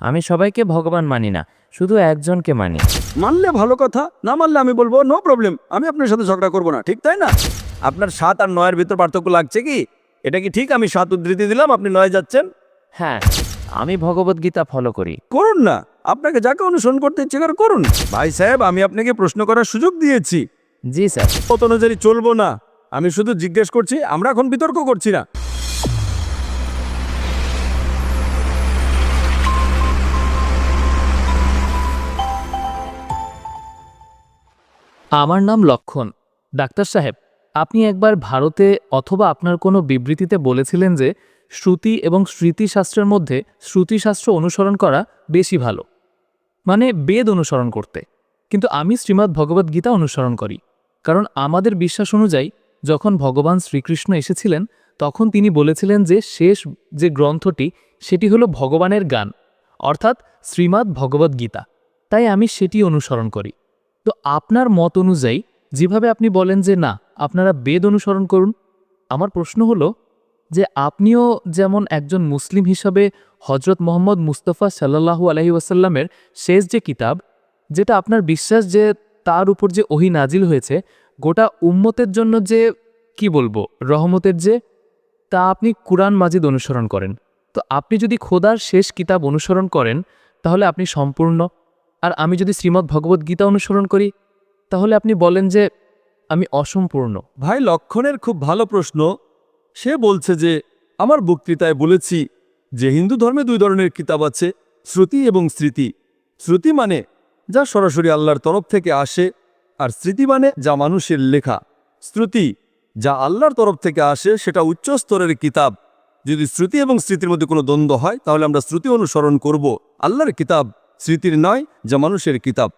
আমি সবাইকে ভগবান মানি না, শুধু একজনকে মানি। মানলে ভালো কথা, না মানলে আমি বলবো নো প্রবলেম, আমি আপনার সাথে ঝগড়া করবো না, ঠিক তাই না? আপনার 7 আর 9-এর ভিতর পার্থক্য লাগছে কি? এটা কি ঠিক? আমি 7 উদ্ধৃতি দিলাম, আপনি 9 যাচ্ছেন। হ্যাঁ, আমি ভগবদ্গীতা ফলো করি। করুন না, আপনাকে যাকে অনুসরণ করতে ইচ্ছে করে করুন। ভাই সাহেব, আমি আপনাকে প্রশ্ন করার সুযোগ দিয়েছি, জি স্যার। কত অনুযায়ী চলবো না। আমি শুধু জিজ্ঞেস করছি, আমরা এখন বিতর্ক করছি না। আমার নাম লক্ষণ। ডাক্তার সাহেব, আপনি একবার ভারতে অথবা আপনার কোনো বিবৃতিতে বলেছিলেন যে শ্রুতি এবং স্মৃতিশাস্ত্রের মধ্যে শ্রুতিশাস্ত্র অনুসরণ করা বেশি ভালো, মানে বেদ অনুসরণ করতে। কিন্তু আমি শ্রীমদ্ ভগবদ্গীতা অনুসরণ করি, কারণ আমাদের বিশ্বাস অনুযায়ী যখন ভগবান শ্রীকৃষ্ণ এসেছিলেন তখন তিনি বলেছিলেন যে শেষ যে গ্রন্থটি সেটি হলো ভগবানের গান, অর্থাৎ শ্রীমদ্ ভগবদ্গীতা। তাই আমি সেটি অনুসরণ করি। তো আপনার মত অনুযায়ী যেভাবে আপনি বলেন যে না, আপনারা বেদ অনুসরণ করুন, আমার প্রশ্ন হলো যে আপনিও যেমন একজন মুসলিম হিসাবে হজরত মোহাম্মদ মুস্তফা সাল্লাল্লাহু আলাইহি ওয়াসাল্লামের শেষ যে কিতাব, যেটা আপনার বিশ্বাস যে তার উপর যে ওহী নাজিল হয়েছে গোটা উম্মতের জন্য, যে কি বলবো রহমতের, যে তা আপনি কুরআন মাজিদ অনুসরণ করেন। তো আপনি যদি খোদার শেষ কিতাব অনুসরণ করেন তাহলে আপনি সম্পূর্ণ, আর আমি যদি শ্রীমদ্ ভগবদ্গীতা অনুসরণ করি তাহলে আপনি বলেন যে আমি অসম্পূর্ণ। ভাই লক্ষণের খুব ভালো প্রশ্ন। সে বলছে যে আমার বক্তৃতায় বলেছি যে হিন্দু ধর্মে 2 ধরনের কিতাব আছে, শ্রুতি এবং স্মৃতি। শ্রুতি মানে যা সরাসরি আল্লাহর তরফ থেকে আসে, আর স্মৃতি মানে যা মানুষের লেখা। শ্রুতি যা আল্লাহর তরফ থেকে আসে সেটা উচ্চ স্তরের কিতাব। যদি শ্রুতি এবং স্মৃতির মধ্যে কোনো দ্বন্দ্ব হয় তাহলে আমরা শ্রুতি অনুসরণ করব, আল্লাহর কিতাব স্মৃতির নয়, যা মানুষের কিতাব।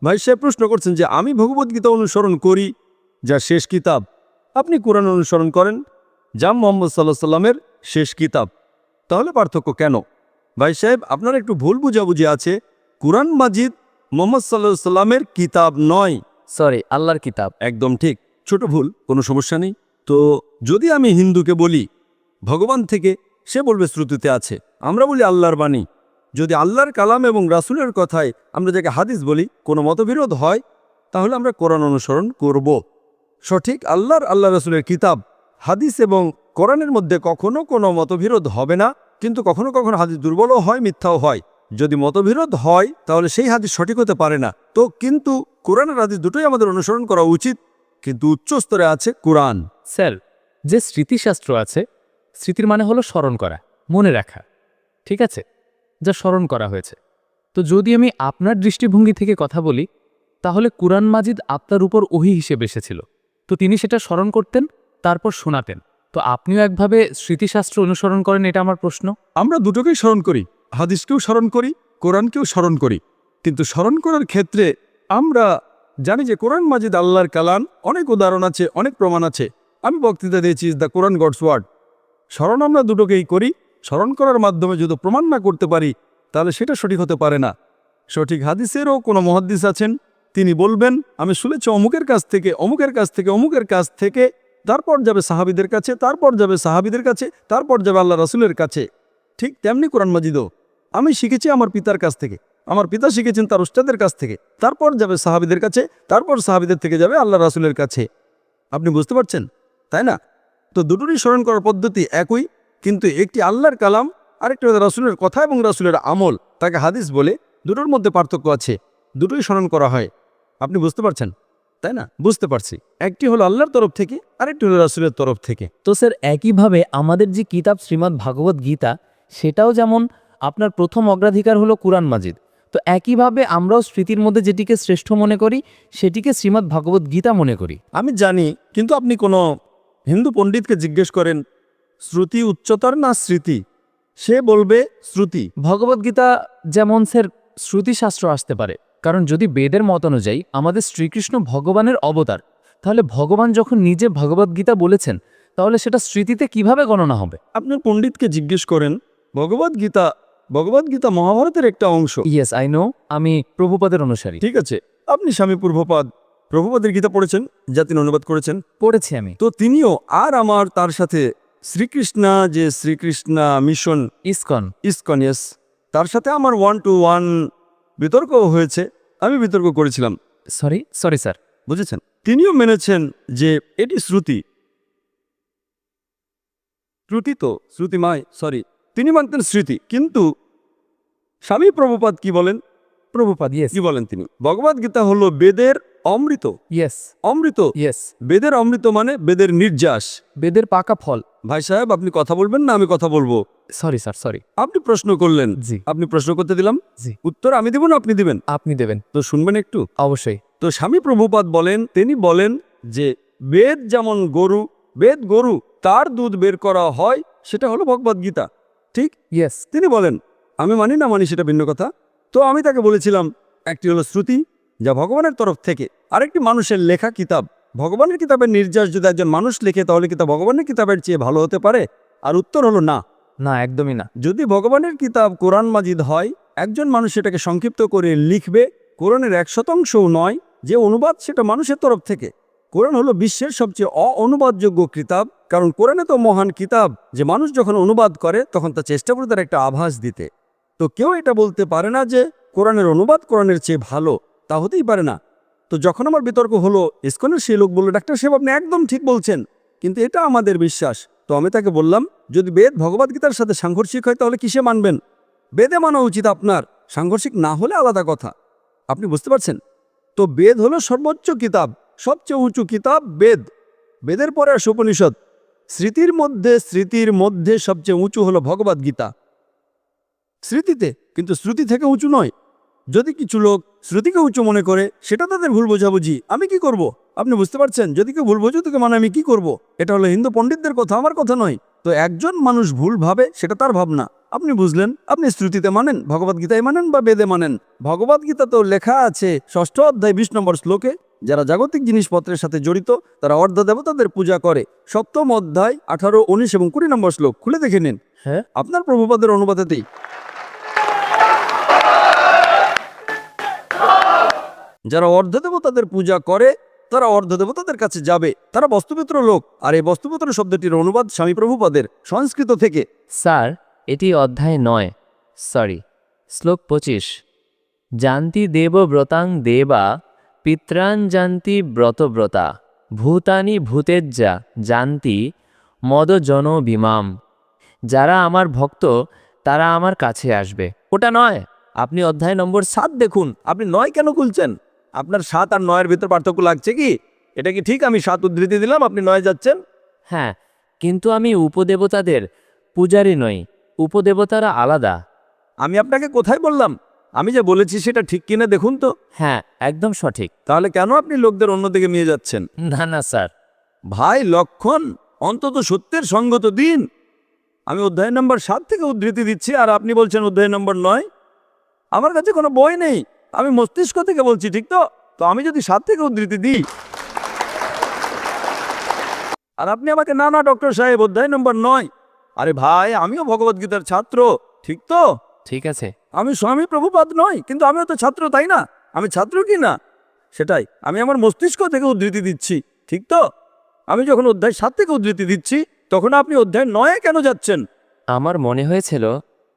ভাই সাহেব প্রশ্ন করছেন যে আমি ভগবদ্গীতা অনুসরণ করি, যা শেষ কিতাব। আপনি কোরআন অনুসরণ করেন, যা মুহাম্মদ সাল্লাল্লাহু আলাইহি ওয়াসাল্লামের শেষ কিতাব। তাহলে পার্থক্য কেন? ভাই সাহেব, আপনার একটু ভুল বুঝাবুঝি আছে। কুরআন মাজিদ মুহাম্মদ সাল্লাল্লাহু আলাইহি ওয়াসাল্লামের কিতাব নয়। সরি, আল্লাহর কিতাব। একদম ঠিক, ছোট ভুল, কোনো সমস্যা নেই। তো যদি আমি হিন্দুকে বলি ভগবান থেকে, সে বলবে শ্রুতিতে আছে। আমরা বলি আল্লাহর বাণী। যদি আল্লাহর কালাম এবং রাসূলের কথায় আমরা যাকে হাদিস বলি কোনো মতবিরোধ হয়, তাহলে আমরা কোরআন অনুসরণ করব। সঠিক আল্লাহ রাসূলের কিতাব, হাদিস এবং কোরআনের মধ্যে কখনো কোনো মতবিরোধ হবে না, কিন্তু কখনো কখনো হাদিস দুর্বলও হয়, মিথ্যাও হয়। যদি মতবিরোধ হয় তাহলে সেই হাদিস সঠিক হতে পারে না। তো কিন্তু কোরআন আর হাদিস দুটোই আমাদের অনুসরণ করা উচিত, কিন্তু উচ্চ স্তরে আছে কোরআন। স্যার, যে স্মৃতিশাস্ত্র আছে, স্মৃতির মানে হলো স্মরণ করা, মনে রাখা, ঠিক আছে, যা স্মরণ করা হয়েছে। তো যদি আমি আপনার দৃষ্টিভঙ্গি থেকে কথা বলি তাহলে কুরআন মাজিদ আপনার উপর ওহী হিসেবে এসেছিল, তো তিনি সেটা স্মরণ করতেন, তারপর শোনাতেন। তো আপনিও একভাবে স্মৃতিশাস্ত্র অনুসরণ করেন, এটা আমার প্রশ্ন। আমরা দুটোকেই স্মরণ করি, হাদিসকেও স্মরণ করি, কোরআনকেও স্মরণ করি। কিন্তু স্মরণ করার ক্ষেত্রে আমরা জানি যে কোরআন মাজিদ আল্লাহর কালাম, অনেক উদাহরণ আছে, অনেক প্রমাণ আছে। আমি বক্তৃতা দিয়েছি দ্য কোরআন গডস ওয়ার্ড। স্মরণ আমরা দুটোকেই করি। স্মরণ করার মাধ্যমে যদি প্রমাণ না করতে পারি তাহলে সেটা সঠিক হতে পারে না। সঠিক হাদিসেরও কোনো মুহাদ্দিস আছেন, তিনি বলবেন আমি শুনেছি অমুকের কাছ থেকে, অমুকের কাছ থেকে, অমুকের কাছ থেকে, তারপর যাবে সাহাবীদের কাছে, তারপর যাবে সাহাবীদের কাছে, তারপর যাবে আল্লাহ রাসূলের কাছে। ঠিক তেমনি কোরআন মাজিদও আমি শিখেছি আমার পিতার কাছ থেকে, আমার পিতা শিখেছেন তার উস্তাদের কাছ থেকে, তারপর যাবে সাহাবীদের কাছে, তারপর সাহাবীদের থেকে যাবে আল্লাহ রাসূলের কাছে। আপনি বুঝতে পারছেন, তাই না? তো দুটোরই স্মরণ করার পদ্ধতি একই, কিন্তু একটি আল্লাহর কালাম, আরেকটি রাসূলের কথা এবং রাসূলের আমল, তাকে হাদিস বলে। দুটোর মধ্যে পার্থক্য আছে, দুটোই স্মরণ করা হয়। আপনি বুঝতে পারছেন, তাই না? বুঝতে পারছি। একটি হলো আল্লাহর তরফ থেকে, আরেকটি হলো রাসূলের তরফ থেকে। তো স্যার, একইভাবে আমাদের যে কিতাব শ্রীমদ্ ভাগবত গীতা, সেটাও যেমন আপনার প্রথম অগ্রাধিকার হলো কুরআন মাজিদ, তো একইভাবে আমরাও স্মৃতির মধ্যে যেটিকে শ্রেষ্ঠ মনে করি সেটিকে শ্রীমদ্ ভাগবত গীতা মনে করি। আমি জানি, কিন্তু আপনি কোনো হিন্দু পণ্ডিতকে জিজ্ঞেস করেন শ্রুতি উচ্চতর না স্মৃতি, সে বলবে শ্রুতি। ভগবদ্গীতা যেমন স্যার শ্রুতিশাস্ত্র আসতে পারে, কারণ যদি বেদের মত অনুযায়ী আমাদের শ্রীকৃষ্ণ ভগবানের অবতার, তাহলে ভগবান যখন নিজে ভগবদ্গীতা বলেছেন তাহলে সেটা স্মৃতিতে কিভাবে গণনা হবে? আপনার পণ্ডিতকে জিজ্ঞেস করেন। ভগবদ্গীতা মহাভারতের একটা অংশ। ইয়েস, আই নো, আমি প্রভুপাদের অনুসারী। ঠিক আছে, আপনি স্বামী প্রভুপাদের গীতা পড়েছেন, যা তিনি অনুবাদ করেছেন। পড়েছি আমি। তো তিনিও আর আমার তার সাথে Shri Krishna mission ISKCON. ISKCON, yes, তার সাথে আমার 1-to-1 বিতর্কও হয়েছে, আমি বিতর্ক করেছিলাম, সরি স্যার। বুঝেছেন? তিনিও মেনেছেন যে এটি শ্রুতি তো তিনি মানতেন স্মৃতি। কিন্তু স্বামী প্রভুপাদ কি বলেন? প্রভুপাদ, কি বলেন তিনি? ভগবদ গীতা হলো বেদের অমৃত। অমৃত, বেদের অমৃত মানে বেদের নির্যাস, বেদের পাকা ফল। ভাই সাহেব, আপনি কথা বলবেন না আমি কথা বলবো? Sorry sir, sorry. আপনি প্রশ্ন করলেন, জি। আপনি প্রশ্ন করতে দিলাম, জি। উত্তর আমি দেব না আপনি দিবেন? আপনি দেবেন। তো শুনবেন একটু। অবশ্যই। তো স্বামী প্রভুপাদ বলেন, তিনি বলেন যে বেদ যেমন গরু, তার দুধ বের করা হয়, সেটা হলো ভগবদ গীতা। ঠিক? ইয়েস। তিনি বলেন, আমি মানি না মানি সেটা ভিন্ন কথা। তো আমি তাকে বলেছিলাম, একটি হলো শ্রুতি, যা ভগবানের তরফ থেকে, আরেকটি মানুষের লেখা কিতাব। ভগবানের কিতাবের নির্যাস যদি একজন মানুষ লেখে, তাহলে কি তা ভগবানের কিতাবের চেয়ে ভালো হতে পারে? আর উত্তর হলো না। না, একদমই না। যদি ভগবানের কিতাব কোরআন মাজিদ হয়, একজন মানুষ সেটাকে সংক্ষিপ্ত করে লিখবে, কোরআনের 1%ও নয়, যে অনুবাদ সেটা মানুষের তরফ থেকে। কোরআন হলো বিশ্বের সবচেয়ে অনুবাদযোগ্য কিতাব, কারণ কোরআনে তো মহান কিতাব যে মানুষ যখন অনুবাদ করে তখন তা চেষ্টা করে তার একটা আভাস দিতে। তো কেউ এটা বলতে পারে না যে কোরআনের অনুবাদ কোরআনের চেয়ে ভালো, তা হতেই পারে না। তো যখন আমার বিতর্ক হলো, ইসকনের সেই লোক বলল, ডাক্তার সাহেব আপনি একদম ঠিক বলছেন, কিন্তু এটা আমাদের বিশ্বাস। তো আমি তাকে বললাম, যদি বেদ ভগবদ্গীতার সাথে সাংঘর্ষিক হয় তাহলে কিসে মানবেন? বেদে মানা উচিত আপনার, সাংঘর্ষিক না হলে আলাদা কথা। আপনি বুঝতে পারছেন? তো বেদ হলো সর্বোচ্চ কিতাব, সবচেয়ে উঁচু কিতাব বেদ। বেদের পরে আসে উপনিষদ। স্মৃতির মধ্যে সবচেয়ে উঁচু হলো ভগবদ্গীতা, স্মৃতিতে, কিন্তু শ্রুতি থেকে উঁচু নয়। যদি কিছু লোক শ্রুতিকে উঁচু মনে করে, সেটা তাদের ভুল বোঝাবুঝি। আমি কি করব? আপনি বুঝতে পারছেন? যদি কেউ ভুল বোঝো তোকে মানে আমি কি করব? এটা হলো হিন্দু পণ্ডিতদের কথা, আমার কথা নয়। তো একজন মানুষ ভুল ভাবে, সেটা তার ভাবনা। আপনি বুঝলেন? আপনি শ্রুতিতে মানেন, ভগবদ্গীতায় মানেন বা বেদে মানেন। ভগবদ্গীতা তো লেখা আছে 6ষ্ঠ অধ্যায় 20 নম্বর শ্লোকে, যারা জাগতিক জিনিসপত্রের সাথে জড়িত তারা অর্ধ দেবতাদের পূজা করে। 7ম অধ্যায় 18, 19 এবং 20 নম্বর শ্লোক খুলে দেখে নিন। হ্যাঁ, আপনার প্রভুপাদের অনুবাদেতেই। যারা অর্ধদেবতাদের পূজা করে তারা অর্ধদেবতাদের কাছে যাবে, তারা বস্তুপুত্র লোক। আর এই বস্তুপুত্র শব্দটির অনুবাদ স্বামী প্রভুপাদের সংস্কৃত থেকে। স্যার, এটি অধ্যায় 9, শ্লোক 25। জান্তি দেবব্রতাং দেবা পিত্রান জান্তি ব্রতব্রতা ভূতানি ভূতেজ্জা জান্তি মদজন বিমাম। যারা আমার ভক্ত তারা আমার কাছে আসবে। ওটা নয়, আপনি অধ্যায় নম্বর 7 দেখুন। আপনি 9 কেন খুলছেন? আপনার 7 আর 9-এর ভিতর পার্থক্য লাগছে কি? এটা কি ঠিক? আমি 7 উদ্ধৃতি দিলাম, আপনি 9 যাচ্ছেন। হ্যাঁ, কিন্তু আমি উপদেবতাদের পূজারী নই। উপদেবতারা আলাদা। আমি আপনাকে কোথায় বললাম? আমি যে বলেছি সেটা ঠিক কিনা দেখুন তো। হ্যাঁ, একদম সঠিক। তাহলে কেন আপনি লোকদের অন্যদিকে নিয়ে যাচ্ছেন? না না স্যার। ভাই লক্ষণ, অন্তত সত্যের সঙ্গত দিন। আমি অধ্যায় নম্বর 7 থেকে উদ্ধৃতি দিচ্ছি আর আপনি বলছেন অধ্যায় নম্বর 9। আমার কাছে কোনো বই নেই, আমি মস্তিষ্ক থেকে বলছি, ঠিক তো? তো আমি যদি 7 থেকে উদ্ধৃতি দিই আর আপনি আমাকে না ডক্টর সাহেব অধ্যায় নম্বর 9। আরে ভাই, আমিও ভগবদ্গীতার ছাত্র, ঠিক তো? ঠিক আছে। আমি স্বামী প্রভুপাদ নই, কিন্তু আমিও তো ছাত্র, তাই না? আমি ছাত্র কি না? সেটাই, আমি আমার মস্তিষ্ক থেকে উদ্ধৃতি দিচ্ছি, ঠিক তো? আমি যখন অধ্যায় 7 থেকে উদ্ধৃতি দিচ্ছি তখন আপনি অধ্যায় 9-এ কেন যাচ্ছেন? আমার মনে হয়েছিল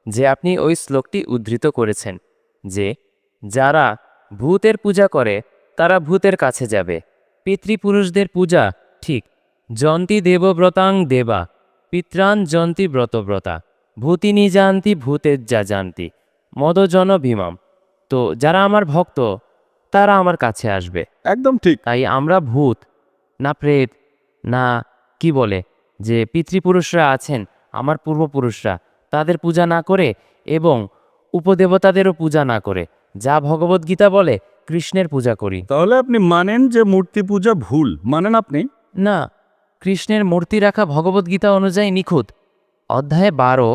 যে আপনি ওই শ্লোকটি উদ্ধৃত করেছেন যে যারা ভূতের পূজা করে তারা ভূতের কাছে যাবে। পিতৃপুরুষদের পূজা ঠিক। জন্তি দেবব্রতাং দেবা পিত্রান জন্তি ব্রতব্রতা ভূতিনি জানতি ভূতেজ্জা জানতি মদজন ভীমাম। তো যারা আমার ভক্ত তারা আমার কাছে আসবে। একদম ঠিক। তাই আমরা ভূত না প্রেত না কি বলে যে পিতৃপুরুষরা আছেন, আমার পূর্বপুরুষরা, তাদের পূজা না করে এবং উপদেবতাদেরও পূজা না করে যা ভগবদ্গীতা বলে কৃষ্ণের পূজা করি। তাহলে আপনি মানেন যে মূর্তি পূজা ভুল, মানেন আপনি? না, কৃষ্ণের মূর্তি রাখা ভগবদ্গীতা অনুযায়ী নিখুঁত। অধ্যায় 12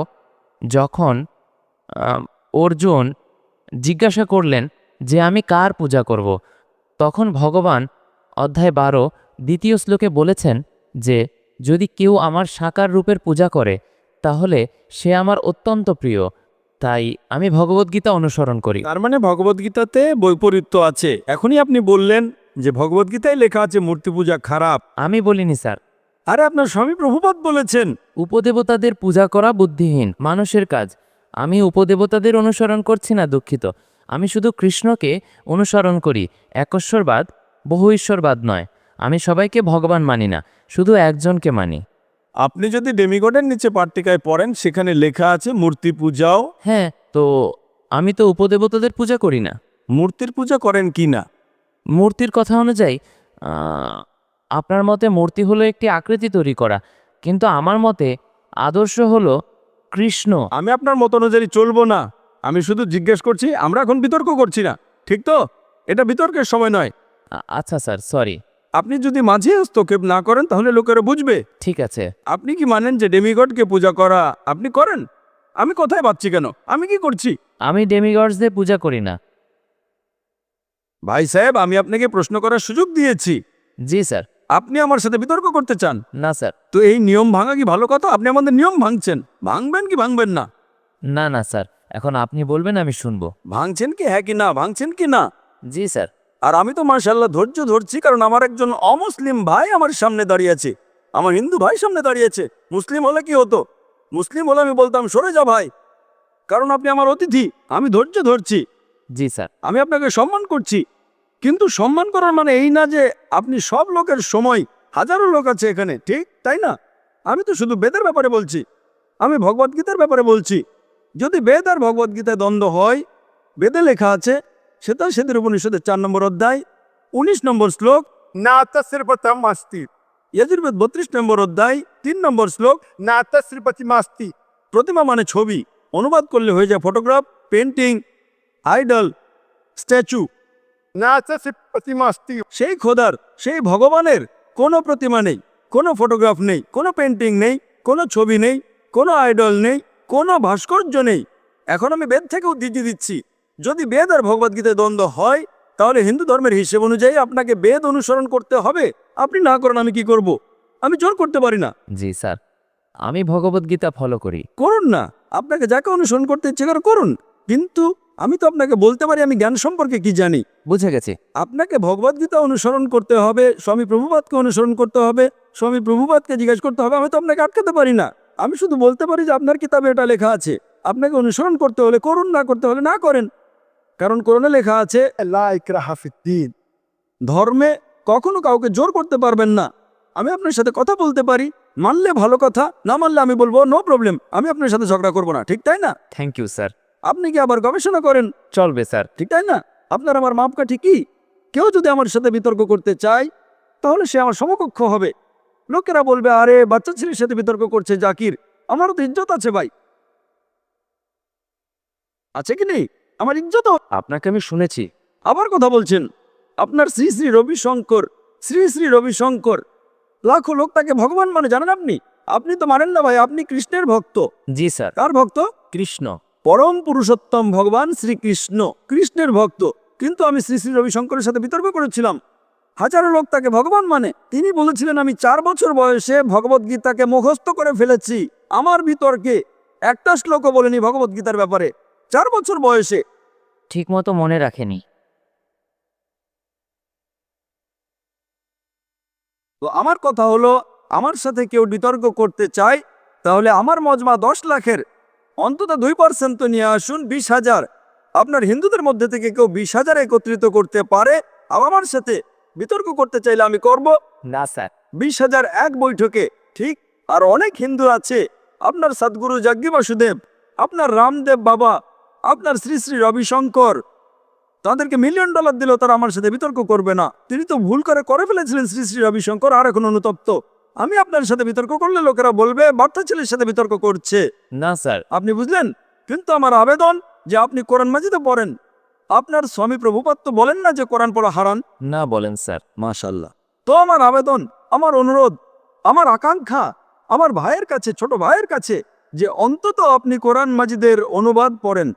যখন অর্জুন জিজ্ঞাসা করলেন যে আমি কার পূজা করব, তখন ভগবান অধ্যায় 12 দ্বিতীয় শ্লোকে বলেছেন যে যদি কেউ আমার সাকার রূপের পূজা করে তাহলে সে আমার অত্যন্ত প্রিয়, তাই আমি ভগবদ্গীতা অনুসরণ করি। তার মানে ভগবদ্গীতাতে বৈপরীত্য আছে। এখনই আপনি বললেন যে ভগবদ্গীতায় লেখা আছে মূর্তি পূজা খারাপ। আমি বলিনি স্যার। আরে আপনার স্বামী প্রভুপাদ বলেছেন। উপদেবতাদের পূজা করা বুদ্ধিহীন মানুষের কাজ। আমি উপদেবতাদের অনুসরণ করছি না, দুঃখিত। আমি শুধু কৃষ্ণকে অনুসরণ করি। একশ্বরবাদ, বহু ঈশ্বরবাদ নয়। আমি সবাইকে ভগবান মানি না, শুধু একজনকে মানি। আপনি যদি ডেমিগডের নিচে পাট্টিকায় পড়েন, সেখানে লেখা আছে মূর্তি পূজাও। হ্যাঁ, তো আমি তো উপদেবতাদের পূজা করি না। মূর্তির পূজা করেন কি না? মূর্তির কথা অনুযায়ী আপনার মতে মূর্তি হলো একটি আকৃতি তৈরি করা, কিন্তু আমার মতে আদর্শ হলো কৃষ্ণ। আমি আপনার মত অনুযায়ী চলবো না। আমি শুধু জিজ্ঞেস করছি, আমরা এখন বিতর্ক করছি না, ঠিক তো? এটা বিতর্কের সময় নয়। আচ্ছা স্যার, সরি। আপনি যদি মাঝে হস্তক্ষেপ না করেন তাহলে লোকেরা বুঝবে। ঠিক আছে। আপনি কি মানেন যে ডেমিগডকে পূজা করা আপনি করেন? আমি কোথায় পাচ্ছি কেন? আমি কি করছি? আমি ডেমিগডসদের পূজা করি না। ভাই সাহেব, আমি আপনাকে প্রশ্ন করার সুযোগ দিয়েছি। জি স্যার। আপনি আমার সাথে বিতর্ক করতে চান? না স্যার। তো এই নিয়ম ভাঙা কি ভালো কথা? আপনি আমাদের নিয়ম ভাঙছেন। ভাঙবেন কি ভাঙবেন না? না না স্যার, এখন আপনি বলবেন, আমি শুনবো। ভাঙছেন কি হ্যাঁ কি না? ভাঙছেন কি না? জি স্যার। আর আমি তো মাশাআল্লাহ ধৈর্য ধরছি, কারণ আমার একজন অমুসলিম ভাই আমার সামনে দাঁড়িয়ে আছে, আমার হিন্দু ভাই সামনে দাঁড়িয়ে আছে। মুসলিম হলে কি হতো? মুসলিম হলে আমি বলতাম সরে যা ভাই, কারণ আপনি আমার অতিথি। আমি ধৈর্য ধরছি, জি স্যার। আমি আপনাকে সম্মান করছি। কিন্তু সম্মান করার মানে এই না যে আপনি সব লোকের সময়, হাজারো লোক আছে এখানে, ঠিক তাই না? আমি তো শুধু বেদের ব্যাপারে বলছি, আমি ভগবদ্গীতার ব্যাপারে বলছি। যদি বেদ আর ভগবদ্গীতায় দ্বন্দ্ব হয়, বেদে লেখা আছে সেদের উপনিষদের 4 নম্বর অধ্যায় 19 নম্বর শ্লোক, না তস্রীপতম মাস্তি, যজুর্বেদ 32 নম্বর অধ্যায় 3 নম্বর শ্লোক, না তস্রীপতি মাস্তি। প্রতিমা মানে ছবি, অনুবাদ করলে হয়ে যায় ফটোগ্রাফ, পেন্টিং, আইডল, স্ট্যাচু। না তস্রীপতি মাস্তি। সেই খোদার, সেই ভগবানের কোনো প্রতিমা নেই, কোনো ফটোগ্রাফ নেই, কোনো পেন্টিং নেই, কোনো ছবি নেই, কোনো আইডল নেই, কোনো ভাস্কর্য নেই। এখন আমি বেদ থেকে উদ্ধৃতি দিচ্ছি। যদি বেদ আর ভগবদ্গীতায় দ্বন্দ্ব হয়, তাহলে হিন্দু ধর্মের হিসেব অনুযায়ী আপনাকে বেদ অনুসরণ করতে হবে। আপনি না করেন আমি কি করব? আমি জোর করতে পারি না। জি স্যার, আমি ভগবদ্গীতা ফলো করি। করুন না, আপনাকে যাকে অনুসরণ করতে ইচ্ছে করে করুন, কিন্তু আমি তো আপনাকে বলতে পারি আমি জ্ঞান সম্পর্কে কি জানি। বুঝে গেছি। আপনাকে ভগবদ্গীতা অনুসরণ করতে হবে, স্বামী প্রভুপাদকে অনুসরণ করতে হবে, স্বামী প্রভুপাদকে জিজ্ঞেস করতে হবে। আমি তো আপনাকে আটকাতে পারি না। আমি শুধু বলতে পারি যে আপনার কিতাবে এটা লেখা আছে, আপনাকে অনুসরণ করতে হলে করুন, না করতে হলে না করেন। কারণ কোরআনে লেখা আছে লা ইকরাহা ফিদ্দীন। ধর্মে কখনো কাউকে জোর করতে পারবেন না। আমি আপনার সাথে কথা বলতে পারি, মানলে ভালো কথা, না মানলে আমি বলবো নো প্রবলেম, আমি আপনার সাথে ঝগড়া করবো না, ঠিক তাই না? Thank you sir. আপনি কি আবার গবেষণা করেন? চলবে স্যার। ঠিক তাই না? আপনার আমার মাপকাঠি কি? কেউ যদি আমার সাথে বিতর্ক করতে চায়, তাহলে সে আমার সমকক্ষ হবে। লোকেরা বলবে আরে বাচ্চা ছেলের সাথে বিতর্ক করছে জাকির। আমারও তো ইজ্জত আছে ভাই, আছে কি নেই? আমার ইজ্জত। আপনাকে আমি শুনেছি। আবার কথা বলছেন। আপনার শ্রী শ্রী রবিশঙ্কর, শ্রী শ্রী রবিশঙ্কর, লাখো লোক তাকে ভগবান মানে, জানেন আপনি? আপনি তো মানেন না ভাই, আপনি কৃষ্ণের ভক্ত। জি স্যার। কার ভক্ত? কৃষ্ণ। পরম পুরুষোত্তম ভগবান শ্রীকৃষ্ণ, কৃষ্ণের ভক্ত। কিন্তু আমি শ্রী শ্রী রবিশঙ্করের সাথে বিতর্ক করেছিলাম। হাজারো লোক তাকে ভগবান মানে। তিনি বলেছিলেন আমি 4 বছর বয়সে ভগবদ্গীতাকে মুখস্থ করে ফেলেছি। আমার বিতর্কে একটা শ্লোকও বলেনি ভগবদ্গীতার ব্যাপারে, 4 বছর বয়সে। ঠিকমতো মনে রাখেনি। তো আমার কথা হলো, আমার সাথে কেউ বিতর্ক করতে চায়, তাহলে আমার মজমা 10 লাখের অন্তত 2% তো নিয়ে আসুন, 20,000। আপনার হিন্দুদের মধ্যে থেকে কেউ 20,000 একত্রিত করতে পারে, আর আমার সাথে বিতর্ক করতে চাইলে আমি করব। না স্যার। 20,000 এক বৈঠকে, ঠিক? আর অনেক হিন্দু আছে, আপনার সদ্গুরু যাজ্ঞী বাসুদেব, আপনার রামদেব বাবা, আপনার শ্রী শ্রী রবিশঙ্কর, তাদেরকে $1 মিলিয়ন দিলেও তারা আমার সাথে বিতর্ক করবে না। তিনি তো ভুল করে ফেলেছিলেন শ্রী শ্রী রবিশঙ্কর, আর এখন অনুতপ্ত। আমি আপনার সাথে বিতর্ক করলে লোকেরা বলবে বাচ্চা ছেলের সাথে বিতর্ক করছে। না স্যার। আপনি বুঝলেন? কিন্তু আমার আবেদন যে আপনি কোরআন মাজিদে পড়েন। আপনার স্বামী প্রভুপাদ তো বলেন না যে কোরআন পড়া হারাম? না বলেন স্যার। মাশাআল্লাহ। তো আমার আবেদন, আমার অনুরোধ, আমার আকাঙ্ক্ষা আমার ভাইয়ের কাছে, ছোট ভাইয়ের কাছে, যে অন্তত আপনি কোরআন মাজিদের অনুবাদ পড়েন।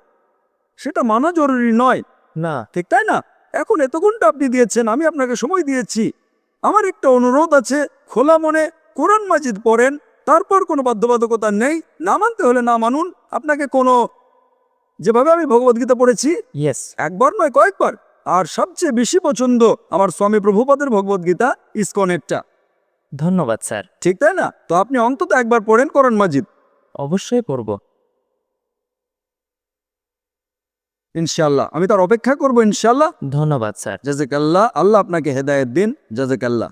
সেটা মানা জরুরি নয়, না। ঠিক তাই না? এখন এত ঘন্টা আপনি দিয়েছেন, আমি আপনাকে সময় দিয়েছি। আমার একটা অনুরোধ আছে, খোলা মনে কোরআন মাজিদ পড়েন। তারপর কোনো বাধ্যবাধকতা নেই, না মানতে হলে না মানুন। আপনাকে কোনো, যেভাবে আমি ভগবদ্গীতা পড়েছি ইয়েস। একবার নয় কয়েকবার, আর সবচেয়ে বেশি পছন্দ আমার স্বামী প্রভুপাদের ভগবদ্গীতা, ইসকনেরটা, ধন্যবাদ স্যার। ঠিক তাই না? তো আপনি অন্তত একবার পড়েন কোরআন মাজিদ। অবশ্যই পড়ব। ইনশাআল্লাহ আমি তার অপেক্ষা করবো ইনশাআল্লাহ। ধন্যবাদ স্যার। জাজাকাল্লাহ, আল্লাহ আপনাকে হেদায়েত দিন। জাজাকাল্লাহ।